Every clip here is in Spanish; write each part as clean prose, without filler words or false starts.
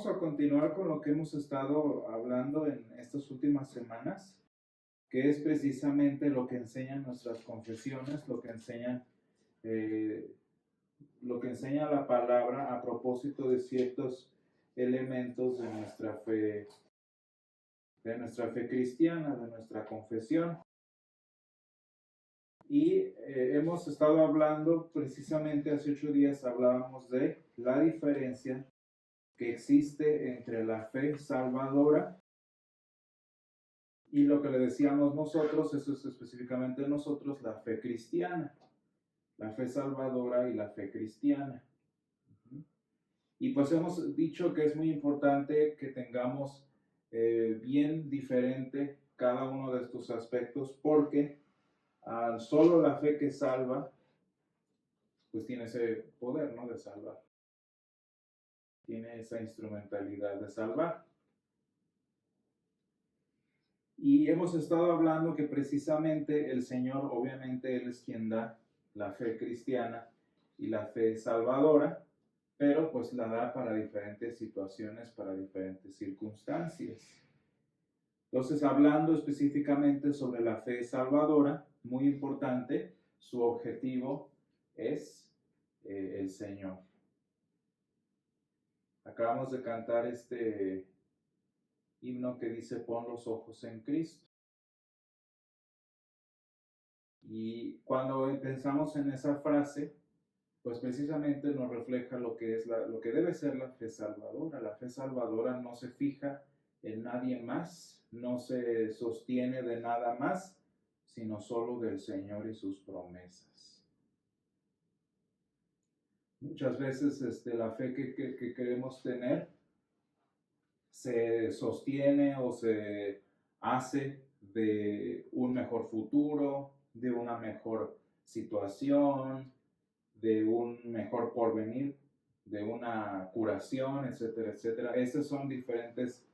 vamos a continuar con lo que hemos estado hablando en estas últimas semanas, que es precisamente lo que enseñan nuestras confesiones, eh, lo que enseña la palabra a propósito de ciertos elementos de nuestra fe cristiana, de nuestra confesión. Y hemos estado hablando, precisamente hace 8 días hablábamos de la diferencia que existe entre la fe salvadora y lo que le decíamos nosotros, eso es específicamente nosotros, la fe cristiana, la fe salvadora y la fe cristiana. Y pues hemos dicho que es muy importante que tengamos bien diferente cada uno de estos aspectos, porque solo la fe que salva, pues tiene ese poder, ¿no?, de salvar. Tiene esa instrumentalidad de salvar. Y hemos estado hablando que precisamente el Señor, obviamente Él es quien da la fe cristiana y la fe salvadora, pero pues la da para diferentes situaciones, para diferentes circunstancias. Entonces, hablando específicamente sobre la fe salvadora, muy importante, su objetivo es el Señor. Acabamos de cantar este himno que dice: pon los ojos en Cristo. Y cuando pensamos en esa frase, pues precisamente nos refleja lo que es lo que debe ser la fe salvadora. La fe salvadora no se fija en nadie más, no se sostiene de nada más, sino solo del Señor y sus promesas. Muchas veces la fe que queremos tener se sostiene o se hace de un mejor futuro, de una mejor situación, de un mejor porvenir, de una curación, etcétera, etcétera. Esas son diferentes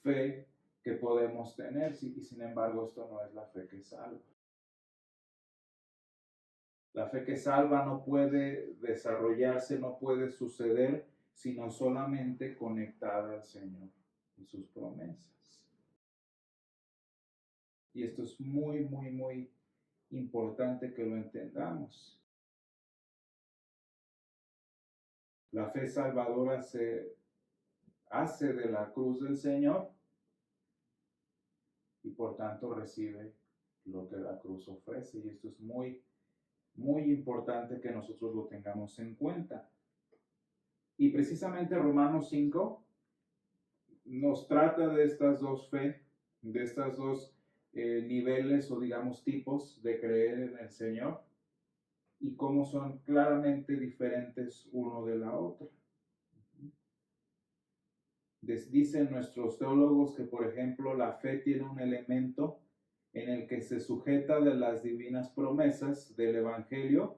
fe que podemos tener, y sin embargo esto no es la fe que salva. La fe que salva no puede desarrollarse, no puede suceder, sino solamente conectada al Señor y sus promesas. Y esto es muy, muy, muy importante que lo entendamos. La fe salvadora se hace de la cruz del Señor y por tanto recibe lo que la cruz ofrece. Y esto es muy, muy importante que nosotros lo tengamos en cuenta. Y precisamente Romanos 5 nos trata de estas dos fe, de estas dos niveles o digamos tipos de creer en el Señor y cómo son claramente diferentes uno de la otra. Dicen nuestros teólogos que, por ejemplo, la fe tiene un elemento en el que se sujeta de las divinas promesas del Evangelio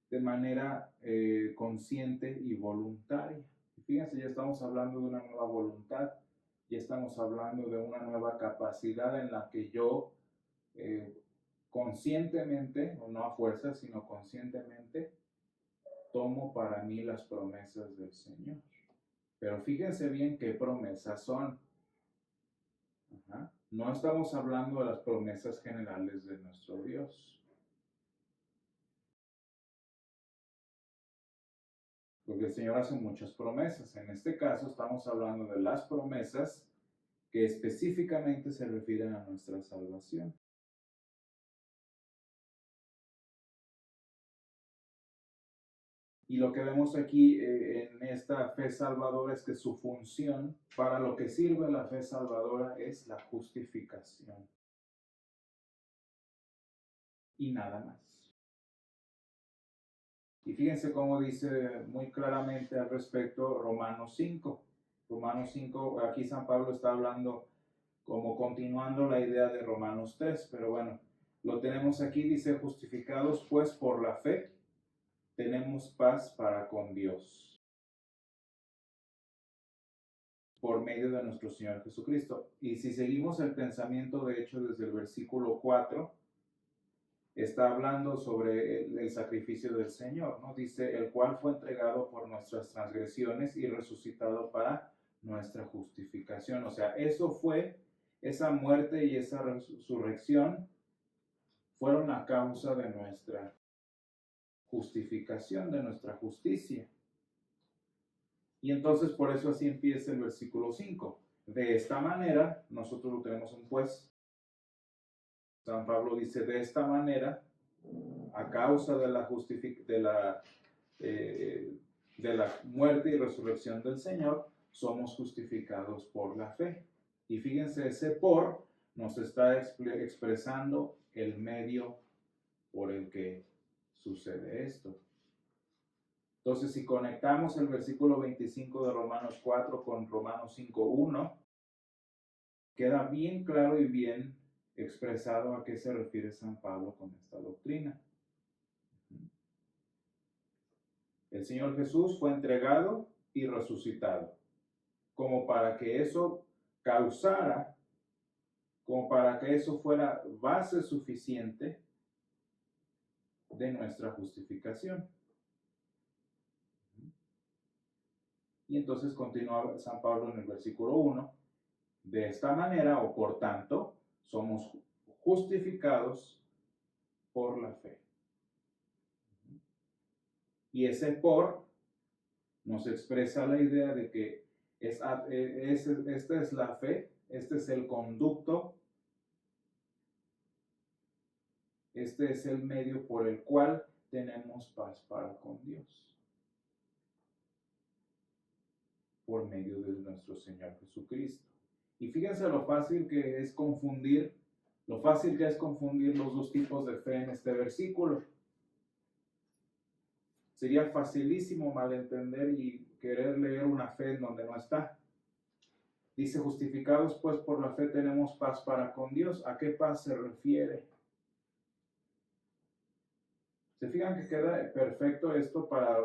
de manera consciente y voluntaria. Fíjense, ya estamos hablando de una nueva voluntad, ya estamos hablando de una nueva capacidad en la que yo conscientemente, o no a fuerza, sino conscientemente, tomo para mí las promesas del Señor. Pero fíjense bien qué promesas son. No estamos hablando de las promesas generales de nuestro Dios. Porque el Señor hace muchas promesas. En este caso estamos hablando de las promesas que específicamente se refieren a nuestra salvación. Y lo que vemos aquí en esta fe salvadora es que su función, para lo que sirve la fe salvadora, es la justificación. Y nada más. Y fíjense cómo dice muy claramente al respecto Romanos 5. Romanos 5, aquí San Pablo está hablando como continuando la idea de Romanos 3, pero bueno, lo tenemos aquí, dice: justificados pues por la fe, tenemos paz para con Dios, por medio de nuestro Señor Jesucristo. Y si seguimos el pensamiento, de hecho, desde el versículo 4, está hablando sobre el sacrificio del Señor, ¿no? Dice, el cual fue entregado por nuestras transgresiones y resucitado para nuestra justificación. O sea, eso fue, esa muerte y esa resurrección fueron la causa de nuestra justificación, de nuestra justicia. Y entonces por eso así empieza el versículo 5. De esta manera, nosotros lo tenemos en pues. San Pablo dice, de esta manera, a causa de la muerte y resurrección del Señor, somos justificados por la fe. Y fíjense, ese por nos está expresando el medio por el que sucede esto. Entonces, si conectamos el versículo 25 de Romanos 4 con Romanos 5:1, queda bien claro y bien expresado a qué se refiere San Pablo con esta doctrina. El Señor Jesús fue entregado y resucitado, como para que eso causara, como para que eso fuera base suficiente de nuestra justificación. Y entonces continúa San Pablo en el versículo 1, de esta manera o por tanto somos justificados por la fe. Y ese por nos expresa la idea de que esta es la fe, este es el conducto, este es el medio por el cual tenemos paz para con Dios. Por medio de nuestro Señor Jesucristo. Y fíjense lo fácil que es confundir los dos tipos de fe en este versículo. Sería facilísimo malentender y querer leer una fe en donde no está. Dice, justificados pues por la fe tenemos paz para con Dios. ¿A qué paz se refiere? ¿Se fijan que queda perfecto esto para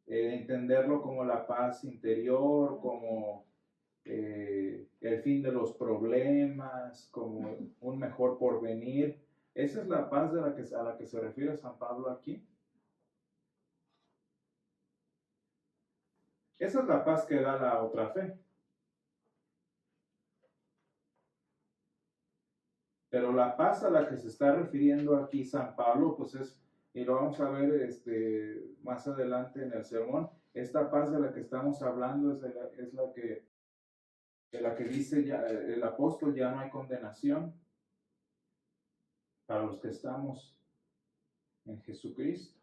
entenderlo como la paz interior, como el fin de los problemas, como un mejor porvenir? ¿Esa es la paz a la que se refiere San Pablo aquí? Esa es la paz que da la otra fe. Pero la paz a la que se está refiriendo aquí San Pablo, pues es, y lo vamos a ver más adelante en el sermón, esta paz de la que estamos hablando es de la que dice ya, el apóstol, ya no hay condenación para los que estamos en Jesucristo.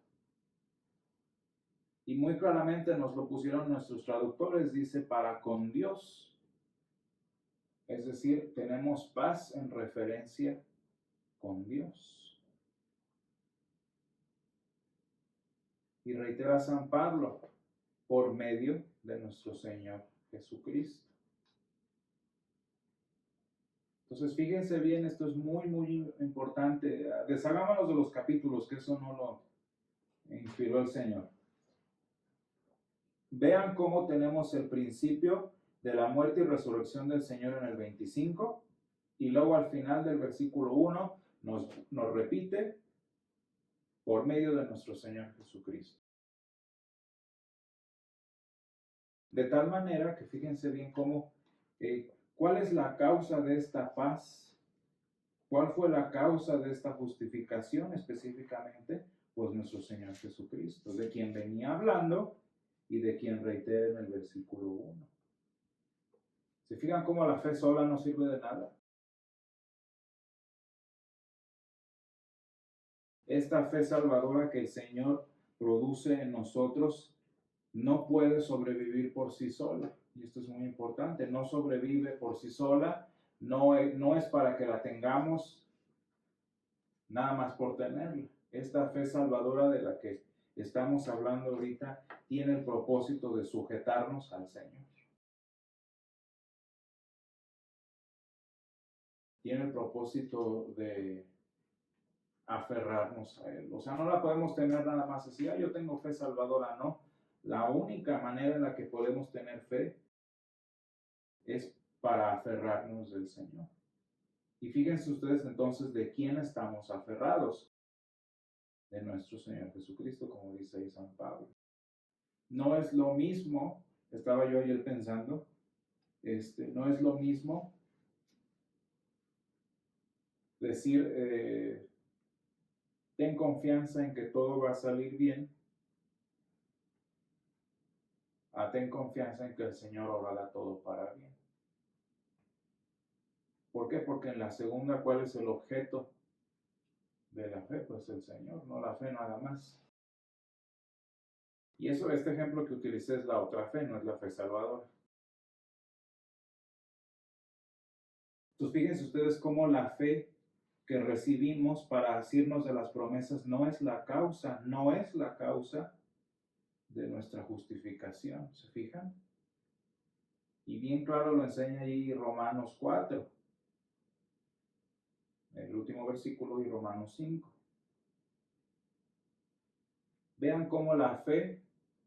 Y muy claramente nos lo pusieron nuestros traductores, dice, para con Dios. Es decir, tenemos paz en referencia con Dios. Y reitera San Pablo, por medio de nuestro Señor Jesucristo. Entonces, fíjense bien, esto es muy, muy importante. Deshagámonos de los capítulos, que eso no lo inspiró el Señor. Vean cómo tenemos el principio de la muerte y resurrección del Señor en el 25, y luego al final del versículo 1 nos repite por medio de nuestro Señor Jesucristo. De tal manera que fíjense bien cómo, ¿cuál es la causa de esta paz? ¿Cuál fue la causa de esta justificación específicamente? Pues nuestro Señor Jesucristo, de quien venía hablando y de quien reitera en el versículo 1. ¿Se fijan cómo la fe sola no sirve de nada? Esta fe salvadora que el Señor produce en nosotros no puede sobrevivir por sí sola. Y esto es muy importante, no sobrevive por sí sola, no es para que la tengamos nada más por tenerla. Esta fe salvadora de la que estamos hablando ahorita tiene el propósito de sujetarnos al Señor. Tiene el propósito de aferrarnos a Él. O sea, no la podemos tener nada más así, yo tengo fe salvadora, no. La única manera en la que podemos tener fe es para aferrarnos del Señor. Y fíjense ustedes entonces de quién estamos aferrados. de nuestro Señor Jesucristo, como dice ahí San Pablo. No es lo mismo, estaba yo ayer pensando, no es lo mismo decir, ten confianza en que todo va a salir bien, a ten confianza en que el Señor obrará todo para bien. ¿Por qué? Porque en la segunda, ¿cuál es el objeto de la fe? Pues el Señor, no la fe nada más. Y eso, este ejemplo que utilicé es la otra fe, no es la fe salvadora. Entonces fíjense ustedes cómo la fe que recibimos para asirnos de las promesas no es la causa de nuestra justificación, ¿se fijan? Y bien claro lo enseña ahí Romanos 4, el último versículo, y Romanos 5. Vean cómo la fe,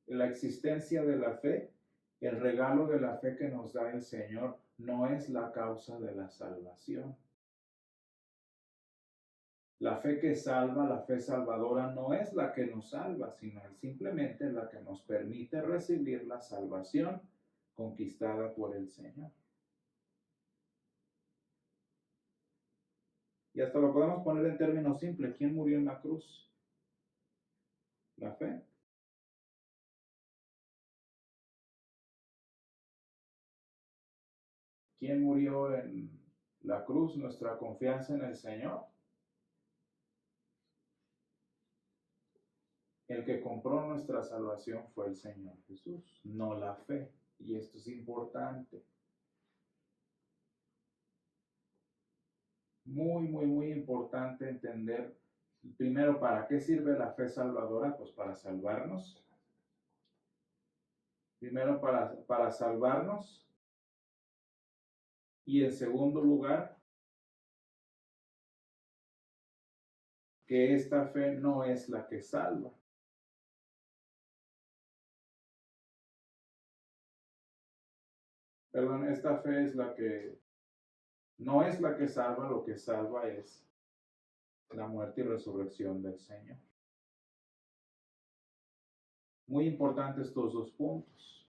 la existencia de la fe, el regalo de la fe que nos da el Señor, no es la causa de la salvación. La fe que salva, la fe salvadora, no es la que nos salva, sino es simplemente la que nos permite recibir la salvación conquistada por el Señor. Y hasta lo podemos poner en términos simples. ¿Quién murió en la cruz? La fe. ¿Quién murió en la cruz? Nuestra confianza en el Señor. El que compró nuestra salvación fue el Señor Jesús, no la fe. Y esto es importante. Muy, muy, muy importante entender, primero, ¿para qué sirve la fe salvadora? Pues para salvarnos. Primero, para salvarnos. Y en segundo lugar, que esta fe no es la que salva. Perdón, esta fe es la que no es la que salva, lo que salva es la muerte y resurrección del Señor. Muy importantes estos dos puntos.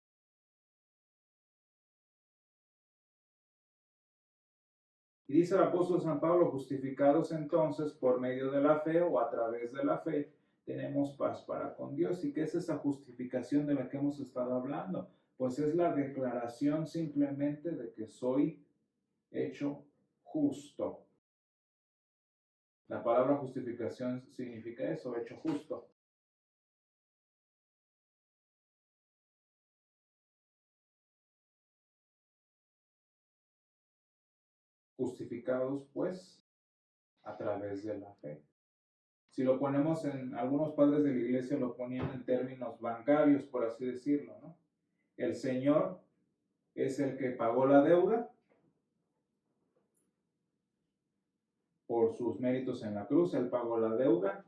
Y dice el apóstol San Pablo, justificados entonces por medio de la fe o a través de la fe, tenemos paz para con Dios. ¿Y qué es esa justificación de la que hemos estado hablando? Pues es la declaración simplemente de que soy hecho justo. La palabra justificación significa eso, hecho justo. Justificados pues a través de la fe. Si lo ponemos en, algunos padres de la iglesia lo ponían en términos bancarios, por así decirlo, ¿no? El Señor es el que pagó la deuda por sus méritos en la cruz, Él pagó la deuda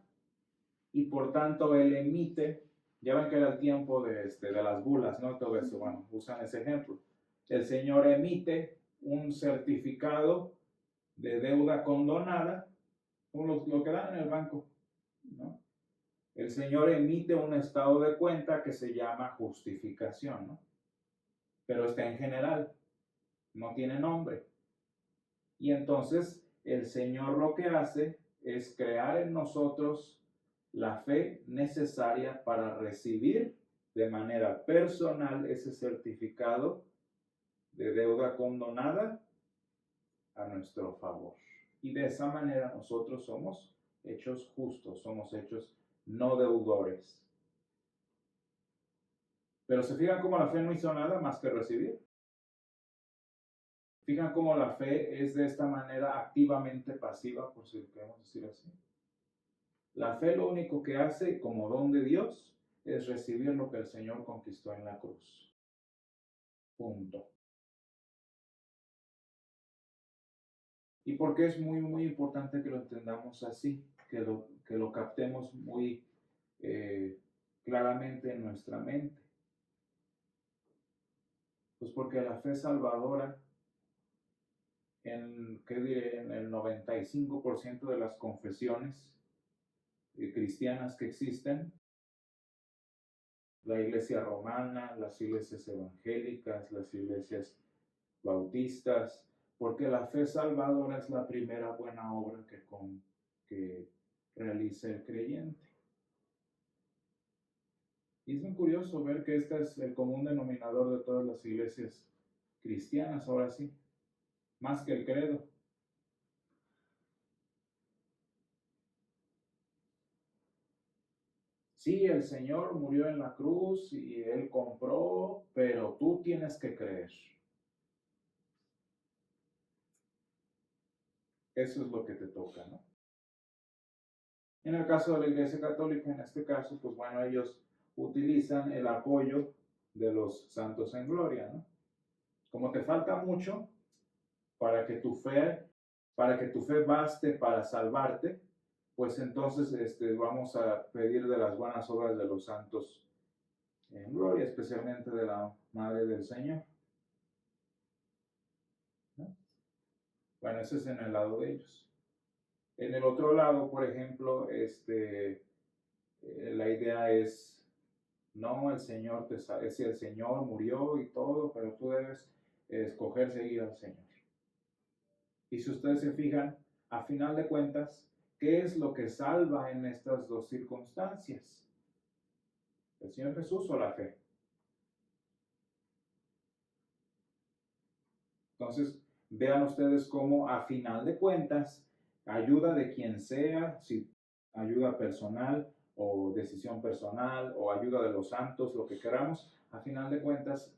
y por tanto Él emite, ya ven que era el tiempo de las bulas, ¿no? Todo eso, bueno, usan ese ejemplo. El Señor emite un certificado de deuda condonada, como lo que dan en el banco, ¿no? El Señor emite un estado de cuenta que se llama justificación, ¿no? Pero está en general, no tiene nombre. Y entonces el Señor lo que hace es crear en nosotros la fe necesaria para recibir de manera personal ese certificado de deuda condonada a nuestro favor. Y de esa manera nosotros somos hechos justos, somos hechos no deudores. Pero se fijan cómo la fe no hizo nada más que recibir. Fijan cómo la fe es de esta manera activamente pasiva, por si queremos decir así. La fe lo único que hace como don de Dios es recibir lo que el Señor conquistó en la cruz. Punto. ¿Y por qué es muy, muy importante que lo entendamos así? Que lo captemos muy claramente en nuestra mente. Pues porque la fe salvadora, ¿qué diré? En el 95% de las confesiones cristianas que existen, la iglesia romana, las iglesias evangélicas, las iglesias bautistas, porque la fe salvadora es la primera buena obra que realiza el creyente. Y es muy curioso ver que este es el común denominador de todas las iglesias cristianas, ahora sí, más que el credo. Sí, el Señor murió en la cruz y Él compró, pero tú tienes que creer. Eso es lo que te toca, ¿no? En el caso de la Iglesia Católica, en este caso, pues bueno, ellos utilizan el apoyo de los santos en gloria, ¿no? Como te falta mucho para que tu fe baste para salvarte, pues entonces vamos a pedir de las buenas obras de los santos en gloria, especialmente de la Madre del Señor, ¿no? Bueno, ese es en el lado de ellos. En el otro lado, por ejemplo, la idea es, no, el Señor te sabe, si el Señor murió y todo, pero tú debes escoger seguir al Señor. Y si ustedes se fijan, a final de cuentas, ¿qué es lo que salva en estas dos circunstancias? ¿El Señor Jesús o la fe? Entonces, vean ustedes cómo a final de cuentas, ayuda de quien sea, si ayuda personal o decisión personal o ayuda de los santos, lo que queramos, a final de cuentas,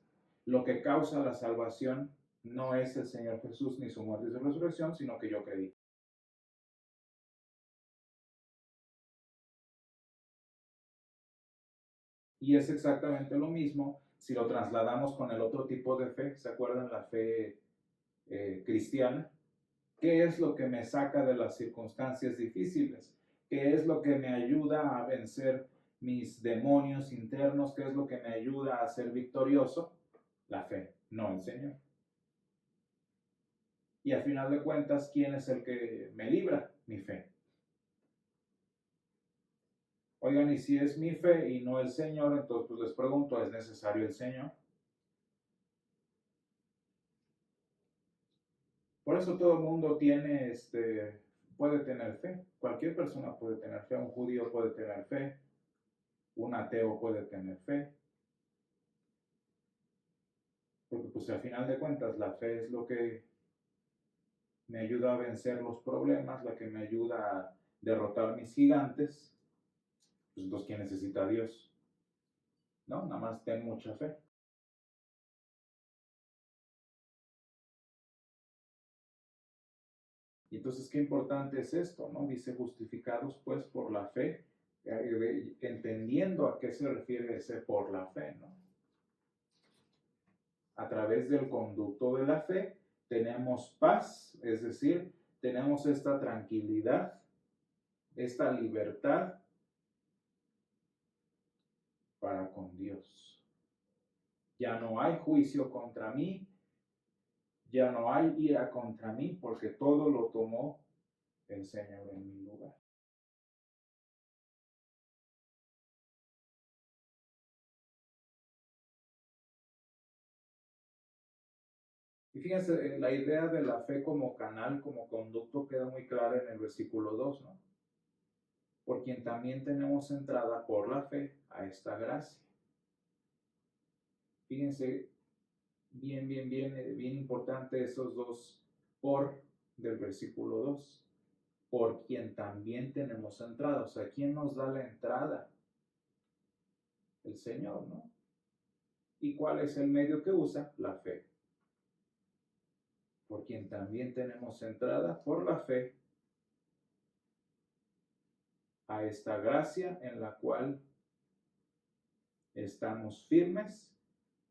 lo que causa la salvación no es el Señor Jesús ni su muerte y su resurrección, sino que yo creí. Y es exactamente lo mismo si lo trasladamos con el otro tipo de fe. ¿Se acuerdan la fe cristiana? ¿Qué es lo que me saca de las circunstancias difíciles? ¿Qué es lo que me ayuda a vencer mis demonios internos? ¿Qué es lo que me ayuda a ser victorioso? La fe, no el Señor. Y al final de cuentas, ¿quién es el que me libra? Mi fe. Oigan, y si es mi fe y no el Señor, entonces pues les pregunto, ¿es necesario el Señor? Por eso todo el mundo puede tener fe. Cualquier persona puede tener fe. Un judío puede tener fe. Un ateo puede tener fe. Porque pues al final de cuentas la fe es lo que me ayuda a vencer los problemas, la que me ayuda a derrotar mis gigantes. Pues entonces, ¿quién necesita a Dios? No, nada más ten mucha fe. Y entonces, qué importante es esto, ¿no? Dice, justificados pues por la fe, entendiendo a qué se refiere ese por la fe, ¿no? A través del conducto de la fe tenemos paz, es decir, tenemos esta tranquilidad, esta libertad para con Dios. Ya no hay juicio contra mí, ya no hay ira contra mí, porque todo lo tomó el Señor en mi lugar. Y fíjense, la idea de la fe como canal, como conducto, queda muy clara en el versículo 2, ¿no? Por quien también tenemos entrada por la fe a esta gracia. Fíjense, bien importante esos dos por del versículo 2. Por quien también tenemos entrada. O sea, ¿quién nos da la entrada? El Señor, ¿no? ¿Y cuál es el medio que usa? La fe. Por quien también tenemos entrada por la fe a esta gracia en la cual estamos firmes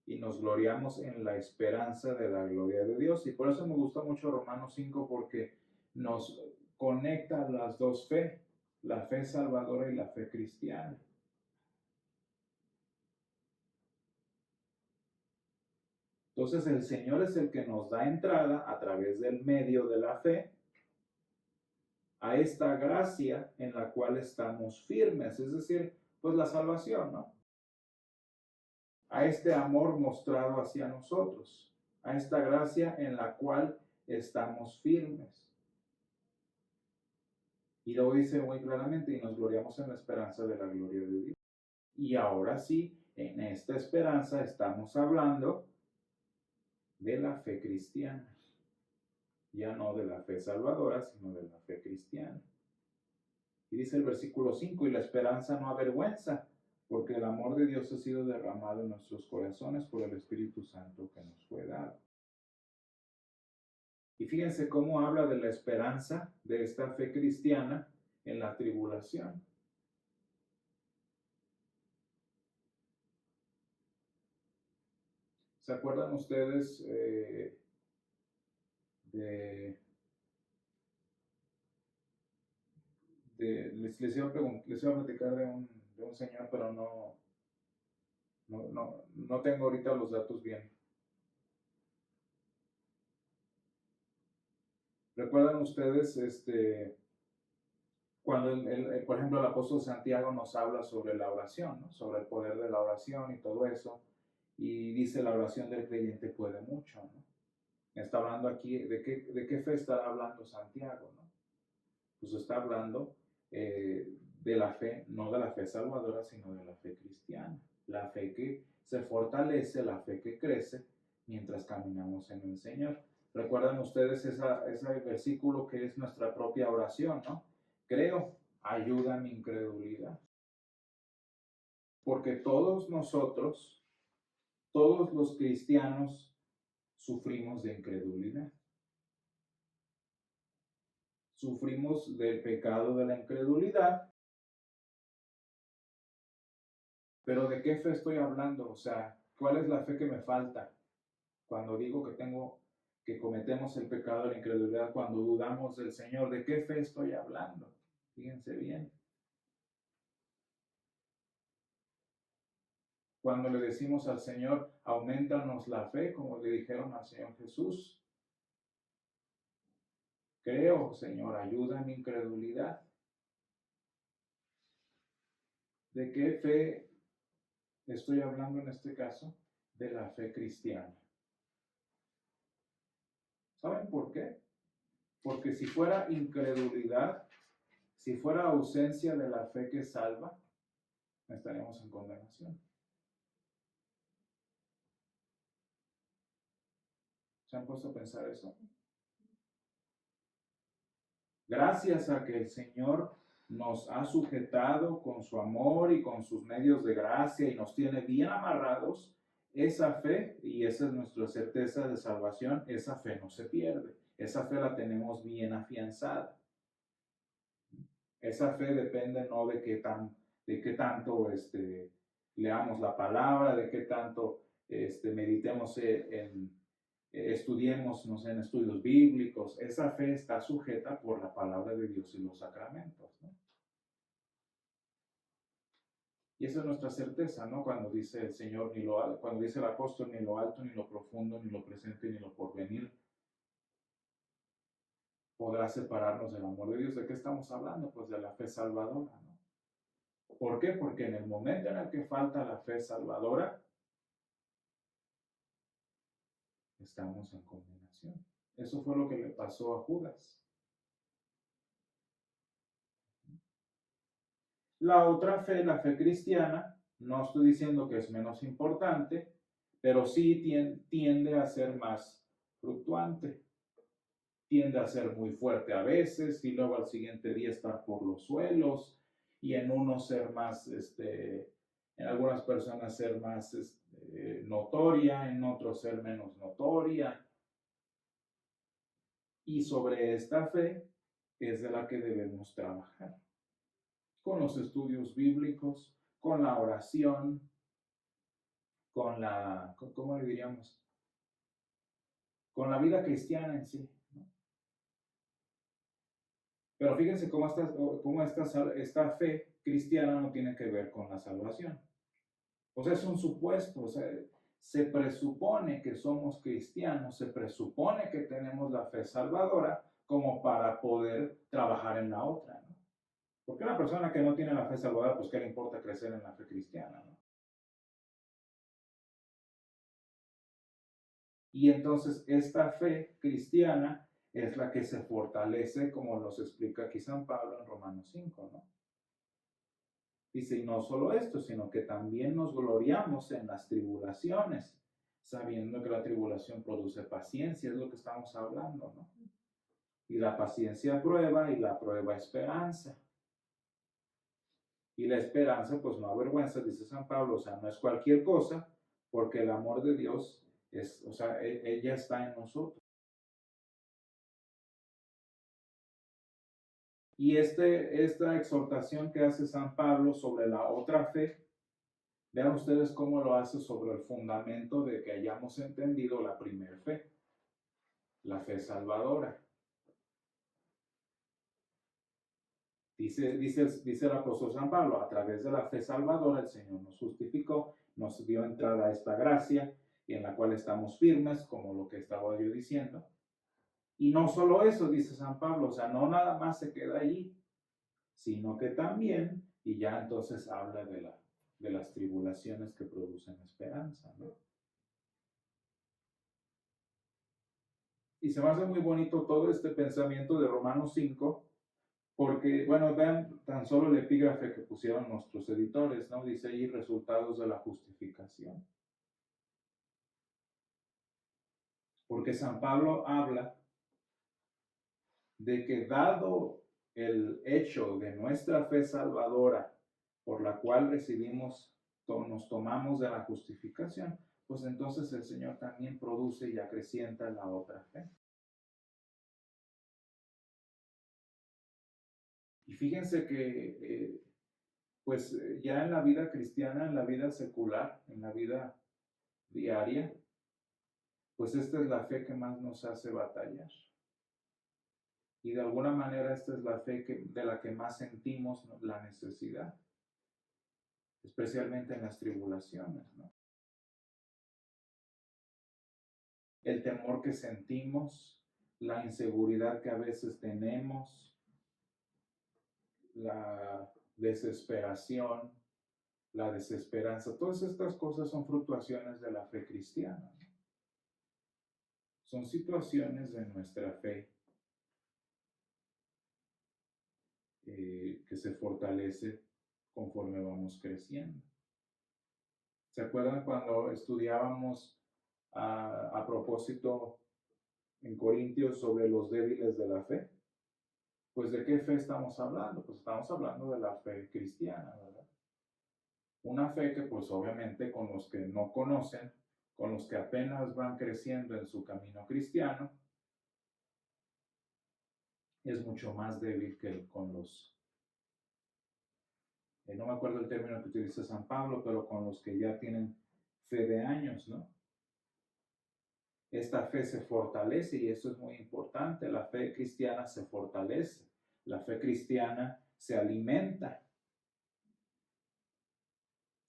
y nos gloriamos en la esperanza de la gloria de Dios. Y por eso me gusta mucho Romanos 5, porque nos conecta las dos fe, la fe salvadora y la fe cristiana. Entonces el Señor es el que nos da entrada a través del medio de la fe a esta gracia en la cual estamos firmes, es decir, pues la salvación, ¿no? A este amor mostrado hacia nosotros, a esta gracia en la cual estamos firmes. Y luego dice muy claramente, y nos gloriamos en la esperanza de la gloria de Dios. Y ahora sí, en esta esperanza estamos hablando de la fe cristiana. Ya no de la fe salvadora, sino de la fe cristiana. Y dice el versículo 5, y la esperanza no avergüenza, porque el amor de Dios ha sido derramado en nuestros corazones por el Espíritu Santo que nos fue dado. Y fíjense cómo habla de la esperanza de esta fe cristiana en la tribulación. ¿Se acuerdan ustedes les iba a platicar de un señor, pero no tengo ahorita los datos bien. ¿Recuerdan ustedes cuando, por ejemplo, el apóstol Santiago nos habla sobre la oración, ¿no? Sobre el poder de la oración y todo eso? Y dice, la oración del creyente puede mucho, ¿no? Está hablando aquí, ¿de qué fe está hablando Santiago, no? Pues está hablando de la fe, no de la fe salvadora, sino de la fe cristiana. La fe que se fortalece, la fe que crece mientras caminamos en el Señor. ¿Recuerdan ustedes ese versículo que es nuestra propia oración, no? Creo, ayuda a mi incredulidad. Porque todos nosotros, todos los cristianos, sufrimos de incredulidad. Sufrimos del pecado de la incredulidad. Pero ¿de qué fe estoy hablando? O sea, ¿cuál es la fe que me falta? Cuando digo que cometemos el pecado de la incredulidad, cuando dudamos del Señor, ¿de qué fe estoy hablando? Fíjense bien. Cuando le decimos al Señor, aumentanos la fe, como le dijeron al Señor Jesús. Creo, Señor, ayuda a mi incredulidad. ¿De qué fe estoy hablando en este caso? De la fe cristiana. ¿Saben por qué? Porque si fuera incredulidad, si fuera ausencia de la fe que salva, estaríamos en condenación. ¿Se han puesto a pensar eso? Gracias a que el Señor nos ha sujetado con su amor y con sus medios de gracia y nos tiene bien amarrados, esa fe, y esa es nuestra certeza de salvación, esa fe no se pierde. Esa fe la tenemos bien afianzada. Esa fe depende no de qué tanto leamos la palabra, de qué tanto meditemos estudiemos, no sé, en estudios bíblicos. Esa fe está sujeta por la palabra de Dios y los sacramentos, ¿no? Y esa es nuestra certeza, ¿no? Cuando dice el Señor, cuando dice el apóstol, ni lo alto, ni lo profundo, ni lo presente, ni lo porvenir podrá separarnos del amor de Dios. ¿De qué estamos hablando? Pues de la fe salvadora, ¿no? ¿Por qué? Porque en el momento en el que falta la fe salvadora, estamos en condenación. Eso fue lo que le pasó a Judas. La otra fe, la fe cristiana, no estoy diciendo que es menos importante, pero sí tiende a ser más fluctuante. Tiende a ser muy fuerte a veces y luego al siguiente día estar por los suelos y en unos ser más, en algunas personas ser más notoria, en otros ser menos notoria. Y sobre esta fe es de la que debemos trabajar. Con los estudios bíblicos, con la oración, con la, ¿cómo le diríamos? Con la vida cristiana en sí, ¿no? Pero fíjense cómo esta fe cristiana no tiene que ver con la salvación. O sea, es un supuesto, o sea, se presupone que somos cristianos, se presupone que tenemos la fe salvadora como para poder trabajar en la otra, ¿no? Porque una persona que no tiene la fe salvadora, pues ¿qué le importa crecer en la fe cristiana, ¿no? Y entonces esta fe cristiana es la que se fortalece, como nos explica aquí San Pablo en Romanos 5, ¿no? Dice, y no solo esto, sino que también nos gloriamos en las tribulaciones, sabiendo que la tribulación produce paciencia, es lo que estamos hablando, ¿no? Y la paciencia prueba y la prueba esperanza. Y la esperanza, pues no avergüenza, dice San Pablo, o sea, no es cualquier cosa, porque el amor de Dios es, o sea, ella está en nosotros. Y esta exhortación que hace San Pablo sobre la otra fe, vean ustedes cómo lo hace sobre el fundamento de que hayamos entendido la primera fe, la fe salvadora. Dice el apóstol San Pablo, a través de la fe salvadora el Señor nos justificó, nos dio entrada a esta gracia y en la cual estamos firmes, como lo que estaba yo diciendo. Y no solo eso, dice San Pablo, o sea, no nada más se queda allí, sino que también, y ya entonces habla de las tribulaciones que producen esperanza, ¿no? Y se me hace muy bonito todo este pensamiento de Romanos 5, porque, bueno, vean tan solo el epígrafe que pusieron nuestros editores, ¿no? Dice ahí resultados de la justificación. Porque San Pablo habla de que dado el hecho de nuestra fe salvadora, por la cual recibimos, nos tomamos de la justificación, pues entonces el Señor también produce y acrecienta la otra fe. Y fíjense que, pues ya en la vida cristiana, en la vida secular, en la vida diaria, pues esta es la fe que más nos hace batallar. Y de alguna manera esta es la fe de la que más sentimos la necesidad, especialmente en las tribulaciones, ¿no? El temor que sentimos, la inseguridad que a veces tenemos, la desesperación, la desesperanza, todas estas cosas son fluctuaciones de la fe cristiana, ¿no? Son situaciones de nuestra fe que se fortalece conforme vamos creciendo. ¿Se acuerdan cuando estudiábamos a propósito en Corintios sobre los débiles de la fe? Pues ¿de qué fe estamos hablando? Pues estamos hablando de la fe cristiana, ¿verdad? Una fe que pues obviamente con los que no conocen, con los que apenas van creciendo en su camino cristiano, es mucho más débil que con los, no me acuerdo el término que utiliza San Pablo, pero con los que ya tienen fe de años, ¿no? Esta fe se fortalece y eso es muy importante. La fe cristiana se fortalece. La fe cristiana se alimenta.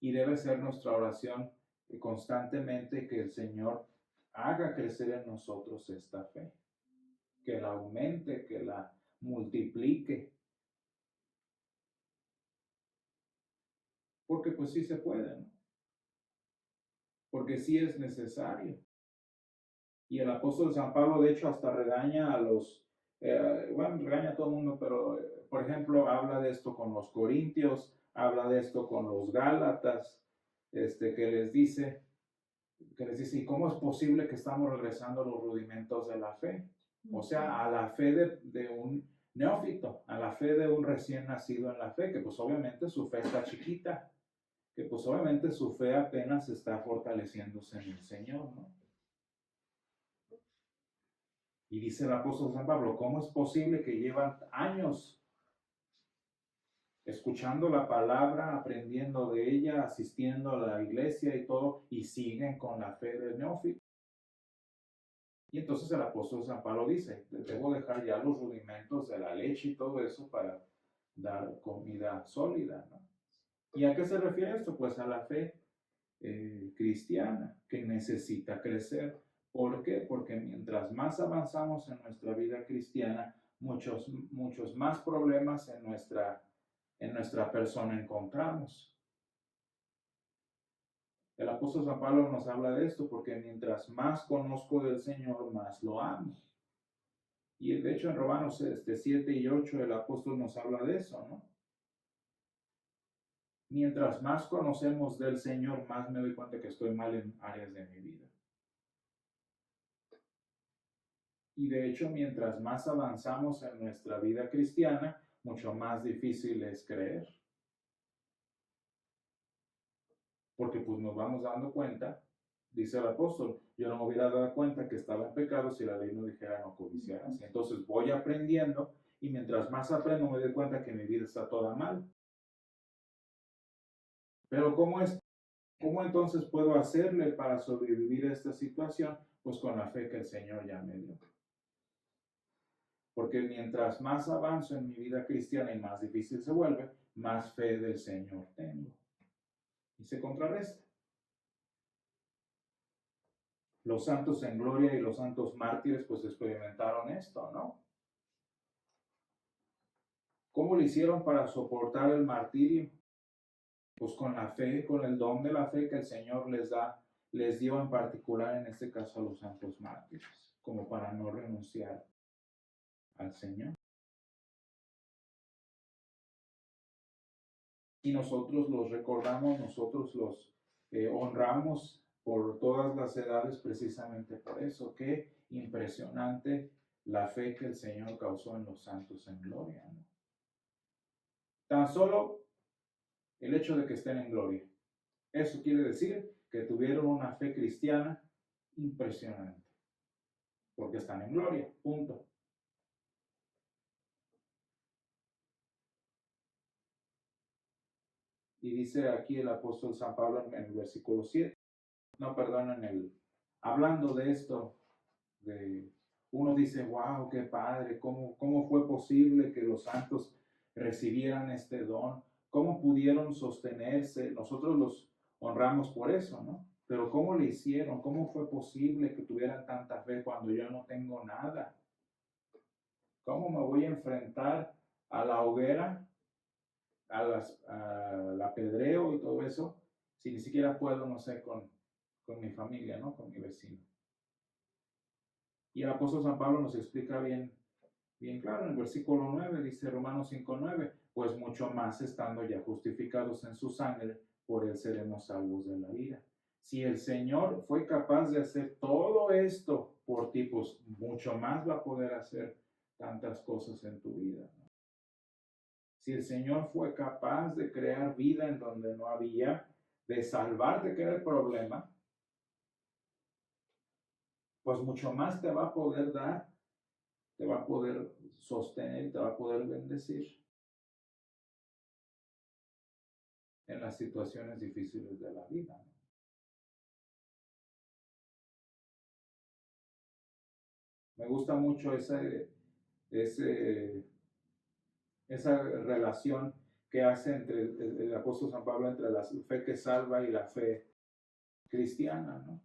Y debe ser nuestra oración constantemente que el Señor haga crecer en nosotros esta fe. Que la aumente, que la multiplique. Porque pues sí se puede, ¿no? Porque sí es necesario. Y el apóstol San Pablo, de hecho, hasta regaña a los, bueno, regaña a todo el mundo, pero, por ejemplo, habla de esto con los corintios, habla de esto con los gálatas, que les dice, ¿y cómo es posible que estamos regresando a los rudimentos de la fe? O sea, a la fe de un neófito, a la fe de un recién nacido en la fe, que pues obviamente su fe está chiquita, que pues obviamente su fe apenas está fortaleciéndose en el Señor, ¿no? Y dice el apóstol San Pablo, ¿cómo es posible que llevan años escuchando la palabra, aprendiendo de ella, asistiendo a la iglesia y todo, y siguen con la fe del neófito? Y entonces el apóstol San Pablo dice, debo dejar ya los rudimentos de la leche y todo eso para dar comida sólida, ¿no? ¿Y a qué se refiere esto? Pues a la fe cristiana, que necesita crecer, ¿Por qué? Porque mientras más avanzamos en nuestra vida cristiana, muchos más problemas en nuestra persona encontramos. El apóstol San Pablo nos habla de esto porque mientras más conozco del Señor, más lo amo. Y de hecho en Romanos 7 y 8 el apóstol nos habla de eso, ¿no? Mientras más conocemos del Señor, más me doy cuenta que estoy mal en áreas de mi vida. Y de hecho, mientras más avanzamos en nuestra vida cristiana, mucho más difícil es creer. Porque pues nos vamos dando cuenta, dice el apóstol, yo no me hubiera dado cuenta que estaba en pecado si la ley no dijera no codiciarás. Entonces voy aprendiendo y mientras más aprendo me doy cuenta que mi vida está toda mal. Pero ¿cómo entonces puedo hacerle para sobrevivir a esta situación? Pues con la fe que el Señor ya me dio. Porque mientras más avanzo en mi vida cristiana y más difícil se vuelve, más fe del Señor tengo. Y se contrarresta. Los santos en gloria y los santos mártires pues experimentaron esto, ¿no? ¿Cómo lo hicieron para soportar el martirio? Pues con la fe, con el don de la fe que el Señor les dio en particular en este caso a los santos mártires, como para no renunciar al Señor. Y nosotros los recordamos, nosotros los honramos por todas las edades precisamente por eso. Qué impresionante la fe que el Señor causó en los santos en gloria, ¿no? Tan solo el hecho de que estén en gloria. Eso quiere decir que tuvieron una fe cristiana impresionante, porque están en gloria, punto. Y dice aquí el apóstol San Pablo en el versículo 7, no, perdón, hablando de esto, uno dice, wow, qué padre, ¿cómo fue posible que los santos recibieran este don? ¿Cómo pudieron sostenerse? Nosotros los honramos por eso, ¿no? Pero ¿cómo le hicieron? ¿Cómo fue posible que tuvieran tanta fe cuando yo no tengo nada? ¿Cómo me voy a enfrentar a la hoguera, al apedreo y todo eso, si ni siquiera puedo, no sé, con mi familia, ¿no? Con mi vecino? Y el apóstol San Pablo nos explica bien claro en el versículo 9, dice Romanos 5:9, pues mucho más estando ya justificados en su sangre, por él seremos salvos de la ira. Si el Señor fue capaz de hacer todo esto por ti, pues mucho más va a poder hacer tantas cosas en tu vida, ¿no? Si el Señor fue capaz de crear vida en donde no había, de salvarte, que era el problema, pues mucho más te va a poder dar, te va a poder sostener, te va a poder bendecir en las situaciones difíciles de la vida, ¿no? Me gusta mucho ese, esa relación que hace entre el apóstol San Pablo entre la fe que salva y la fe cristiana, ¿no?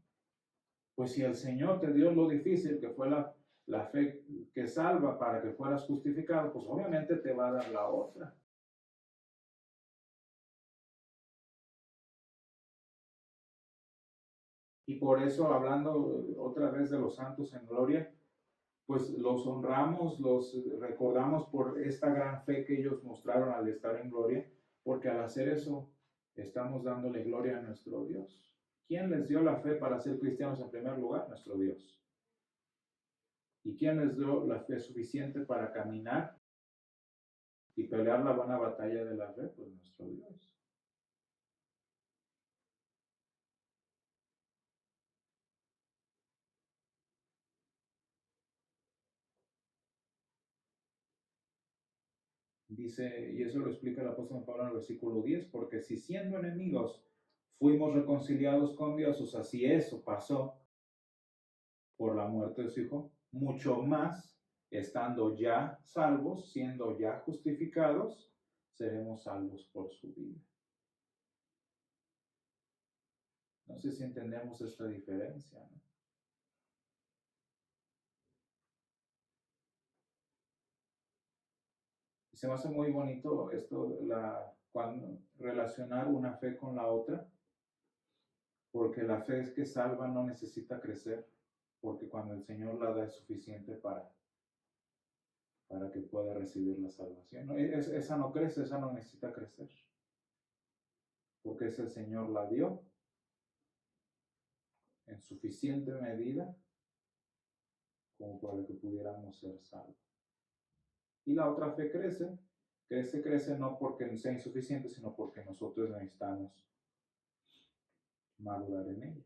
Pues si el Señor te dio lo difícil que fue la fe que salva para que fueras justificado, pues obviamente te va a dar la otra. Y por eso, hablando otra vez de los santos en gloria, pues los honramos, los recordamos por esta gran fe que ellos mostraron al estar en gloria, porque al hacer eso estamos dándole gloria a nuestro Dios. ¿Quién les dio la fe para ser cristianos en primer lugar? Nuestro Dios. ¿Y quién les dio la fe suficiente para caminar y pelear la buena batalla de la fe? Pues nuestro Dios. Dice, y eso lo explica el apóstol Pablo en el versículo 10, porque si siendo enemigos fuimos reconciliados con Dios, o sea, si eso pasó por la muerte de su Hijo, mucho más, estando ya salvos, siendo ya justificados, seremos salvos por su vida. No sé si entendemos esta diferencia, ¿no? Y se me hace muy bonito esto, cuando relacionar una fe con la otra, porque la fe es que salva no necesita crecer, porque cuando el Señor la da es suficiente para que pueda recibir la salvación. ¿No? Esa no crece, esa no necesita crecer, porque ese el Señor la dio en suficiente medida como para que pudiéramos ser salvos. Y la otra fe crece no porque sea insuficiente, sino porque nosotros necesitamos madurar en ella.